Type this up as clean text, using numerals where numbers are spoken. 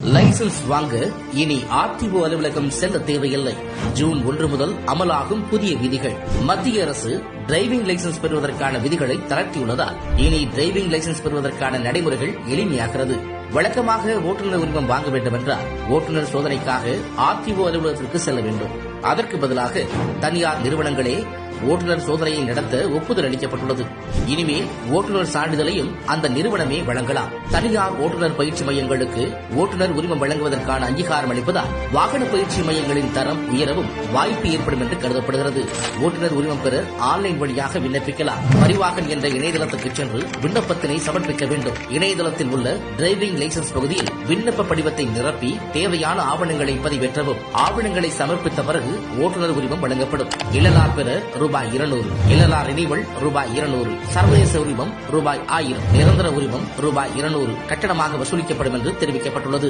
Licence வாங்க இனி RTO அலுவலகம் செல்ல தேவையில்லை. ஜூன் 1 முதல் அமலாகும் புதிய விதிகள். மத்திய அரசு டிரைவிங் லைசன்ஸ் பெறுவதற்கான விதிகளை தளர்த்தியுள்ளதால் இனி டிரைவிங் லைசன்ஸ் பெறுவதற்கான நடைமுறைகள் எளிமையாகிறது. வழக்கமாக ஓட்டுநர் உரிமம் வாங்க வேண்டும் என்றால் ஓட்டுநர் சோதனைக்காக ஆர்டிஓ அலுவலகத்திற்கு செல்ல வேண்டும். அதற்கு பதிலாக தனியார் நிறுவனங்களே ஓட்டுநர் சோதனையை நடத்த ஒப்புதல் அளிக்கப்பட்டுள்ளது. இனிமேல் ஓட்டுநர் சான்றிதழையும் அந்த நிறுவனமே வழங்கலாம். தனியார் ஓட்டுநர் பயிற்சி மையங்களுக்கு ஓட்டுநர் உரிமம் வழங்குவதற்கான அங்கீகாரம் அளிப்பதால் வாகன பயிற்சி மையங்களின் தரம் உயரவும் வாய்ப்பு ஏற்படும் என்று கருதப்படுகிறது. ஓட்டுநர் உரிமம் பெற ஆன்லைன் வழியாக விண்ணப்பிக்கலாம். பரிவாகன் என்ற இணையதளத்துக்கு சென்று விண்ணப்பத்தினை சமர்ப்பிக்க வேண்டும். இணையதளத்தில் உள்ள டிரைவிங் லைசன்ஸ் பகுதியில் விண்ணப்ப படிவத்தை நிரப்பி தேவையான ஆவணங்களை பதிவேற்றவும். ஆவணங்களை சமர்ப்பித்த பிறகு ஓட்டுநர் உரிமம் வழங்கப்படும். LLR பெற ₹200, LLR ரினிவல் ₹200, சர்வதேச உரிமம் ₹1000, நிரந்தர உரிமம் ₹200 கட்டணமாக வசூலிக்கப்படும் என்று தெரிவிக்கப்பட்டுள்ளது.